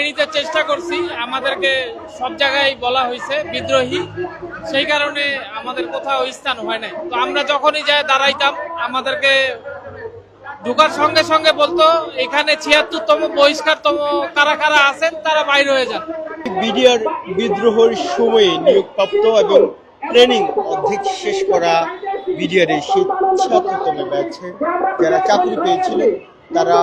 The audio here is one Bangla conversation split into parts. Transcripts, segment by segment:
বাহিনীতে চেষ্টা করছি, আমাদেরকে সব জায়গায় বলা হয়েছে বিদ্রোহী, সেই কারণে আমাদের কোথাও স্থান হয় নাই। তো আমরা যখনই যাই দাঁড়াইতাম, আমাদেরকে ঢোকার সঙ্গে সঙ্গে বলতো এখানে ৭৬তম বহিষ্কারতম কারা কারা আছেন তারা বাইরে হয়ে যান। বিডিআর বিদ্রোহের সময়ে নিয়োগপ্রাপ্ত এবং ট্রেনিং অর্ধেক শেষ করা বিডিআর এর ৭৬তম ব্যাচে যারা চাকরি পেয়েছিলেন তারা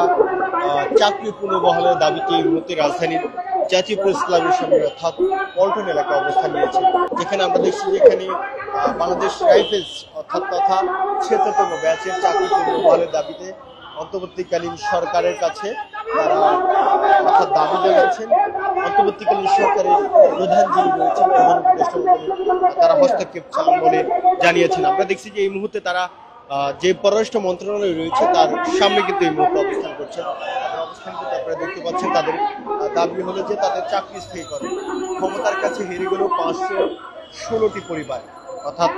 চাকরি পুনর্বহালের দাবিতে এই মুহূর্তে রাজধানীর জাতীয় প্রেস ক্লাবের সামনে অর্থাৎ পল্টন এলাকায় অবস্থান নিয়েছে, যেখানে আমরা দেখছি যে এখানে বাংলাদেশ রাইফেলস অর্থাৎ তথা ৭৬তম ব্যাচের চাকরি পুনর্বহালের দাবিতে অন্তর্বর্তীকালীন সরকারের কাছে তারা অর্থাৎ দাবি জানাচ্ছেন। অন্তর্বর্তীকালীন সরকারের প্রধান যিনি রয়েছেন, প্রধান উপদেষ্টা তারা হস্তক্ষেপ চান বলে জানিয়েছেন। আমরা দেখছি যে এই মুহূর্তে তারা যে পররাষ্ট্র মন্ত্রণালয় রয়েছে তার সামনে কিন্তু এই মুহূর্তে অবস্থান করছেন। অবস্থান করতে আপনারা দেখতে পাচ্ছেন তাদের দাবি হলো যে তাদের চাকরি স্থায়ী করে। ক্ষমতার কাছে হেরে গেল ৫১৬টি পরিবার, অর্থাৎ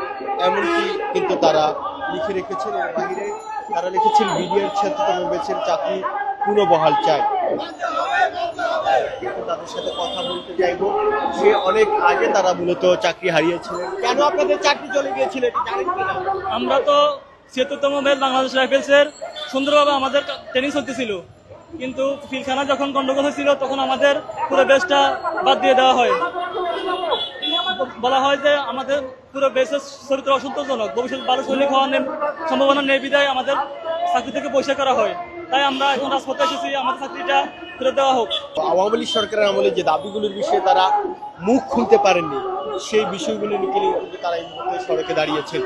এমনকি কিন্তু তারা লিখে রেখেছেন। এর বাহিরে তারা লিখেছেন বিডিআর ৭৬তম ব্যাচের চাকরি পুনর্বহাল চায়। তাদের সাথে কথা বলতে চাইবো যে অনেক আগে তারা মূলত চাকরি হারিয়েছিলেন। কেন আপনাদের চাকরি চলে গিয়েছিল এটা জানেন কিনা? আমরা তো ৭৬তম ব্যাচ বাংলাদেশ রাইফেলসের সুন্দরভাবে আমাদের ট্রেনিং চলতেছিল, কিন্তু পিলখানা যখন গন্ডগোল হয়েছিল তখন আমাদের পুরো ব্যাচটা বাদ দিয়ে দেওয়া হয়। বলা হয় যে আমাদের পুরো ব্যাচের চরিত্র অসন্তোষজনক, ভবিষ্যৎ ভালো সৈনিক হওয়ার সম্ভাবনা নেই বিধায় আমাদের চাকরি থেকে বহিষ্কার করা হয়। তাই আমরা এখন রাজপথে এসেছি, আমাদের চাকরিটা ফেরত দেওয়া হোক। আওয়ামী লীগ সরকারের আমলে যে দাবিগুলোর বিষয়ে তারা মুখ খুলতে পারেননি, সেই বিষয়গুলো নিয়ে কিন্তু তারা এই মুহূর্তে সড়কে দাঁড়িয়েছেন।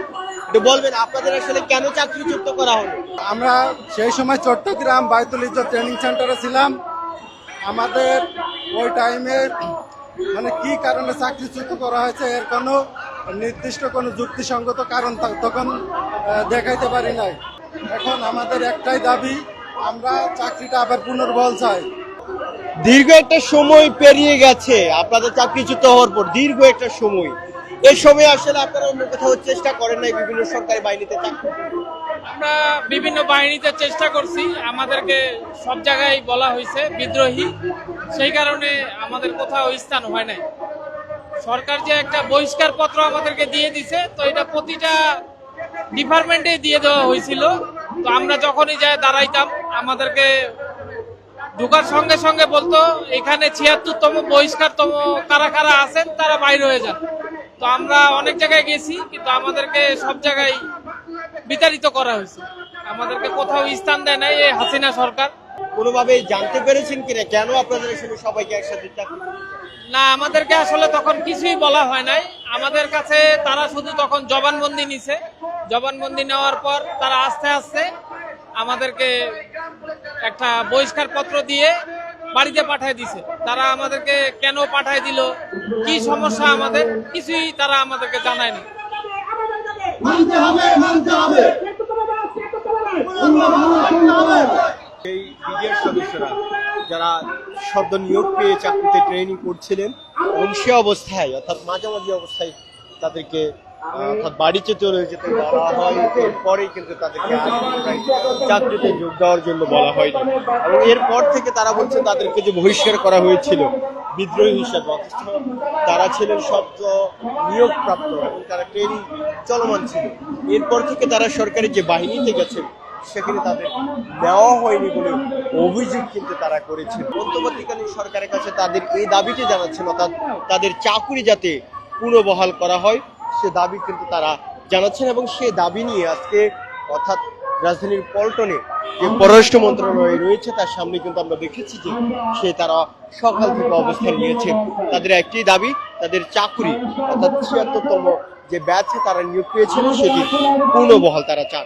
এটা বলবেন আপনাদের আসলে কেন চাকরিচ্যুত করা হলো? আমরা সেই সময় চট্টগ্রাম বায়তুল ইজ্জত ট্রেনিং সেন্টারে ছিলাম। আমাদের ওই টাইমে মানে কি কারণে চাকরিচ্যুত করা হয়েছে এর কোনো নির্দিষ্ট কোনো যুক্তিসঙ্গত কারণ তখন দেখাইতে পারি নাই। এখন আমাদের একটাই দাবি, আমরা চাকরিটা আবার পুনর্বহাল চাই। দীর্ঘ একটা সময় পেরিয়ে গেছে আপনাদের চাকরিচ্যুত হওয়ার পর, দীর্ঘ একটা সময়। এই সময় আসলে আপনারা অন্য কোথাও চেষ্টা করেন নাই বিভিন্ন সরকারি বাহিনীতে চাকরি? আমরা বিভিন্ন বাহিনীতে চেষ্টা করছি, আমাদেরকে সব জায়গায় বলা হয়েছে বিদ্রোহী, সেই কারণে আমাদের কোথাও স্থান হয় নাই। সরকার যে একটা বহিষ্কার পত্র আমাদেরকে দিয়ে দিছে, তো এটা প্রতিটা ডিপার্টমেন্টে দিয়ে দেওয়া হয়েছিল। তো আমরা যখনই যাই দাঁড়াইতাম, আমাদেরকে ঢোকার সঙ্গে সঙ্গে বলতো এখানে ৭৬তম বহিষ্কারতম কারা কারা আছেন তারা বাইরে হয়ে যান। তো আমরা অনেক জায়গায় গেছি, কিন্তু আমাদেরকে সব জায়গায় বিতাড়িত করা হয়েছে, আমাদেরকে কোথাও স্থান দেয় নাই এই হাসিনা সরকার। কোনোভাবে জানতে পেরেছেন কিনা কেন আপনাদের আসলে সবাইকে একসাথে চাকরি? না, আমাদেরকে আসলে তখন কিছুই বলা হয় নাই। আমাদের কাছে তারা শুধু তখন জবানবন্দি নিছে। জবানবন্দি নেওয়ার পর তারা আস্তে আস্তে আমাদেরকে একটা বহিষ্কার পত্র দিয়ে বাড়িতে পাঠিয়ে দিছে। তারা আমাদেরকে কেন পাঠিয়ে দিল, কি সমস্যা আমাদের, কিছুই তারা আমাদেরকে জানায়নি। এই বিডিআর সদস্যরা যারা সদ্য নিয়োগ পেয়ে চাকরিতে ট্রেনিং করছিলেন এবং সে অবস্থায় অর্থাৎ মাঝামাঝি অবস্থায় তাদেরকে অর্থাৎ বাড়িতে চলে যেতে বলা হয়, এরপরেই কিন্তু তাদেরকে চাকরিতে যোগ দেওয়ার জন্য বলা হয়নি। এবং এরপর থেকে তারা বলছেন তাদেরকে যে বহিষ্কার করা হয়েছিল বিদ্রোহী হিসাবে, অথচ তারা ছিলেন সদ্য নিয়োগপ্রাপ্ত এবং তারা ট্রেনিং চলমান ছিল। এরপর থেকে তারা সরকারি যে বাহিনীতে গেছেন সেখানে তাদের নেওয়া হয়নি বলে অভিযোগ কিন্তু তারা করেছেন। অন্তর্বর্তীকালীন সরকারের কাছে তাদের এই দাবিটি জানাচ্ছেন, অর্থাৎ তাদের চাকরি যাতে পুনর্বহাল করা হয় সে দাবি কিন্তু তারা জানাচ্ছেন। এবং সে দাবি নিয়ে আজকে অর্থাৎ রাজধানীর পল্টনে যে পররাষ্ট্র মন্ত্রণালয় রয়েছে তার সামনে কিন্তু আমরা দেখেছি যে তারা সকাল থেকে অবস্থান নিয়েছে। তাদের একটি দাবি, তাদের চাকরি অর্থাৎ ৭৬তম যে ব্যাচে তারা নিয়োগ পেয়েছিল সেটি পুনর্বহাল তারা চান।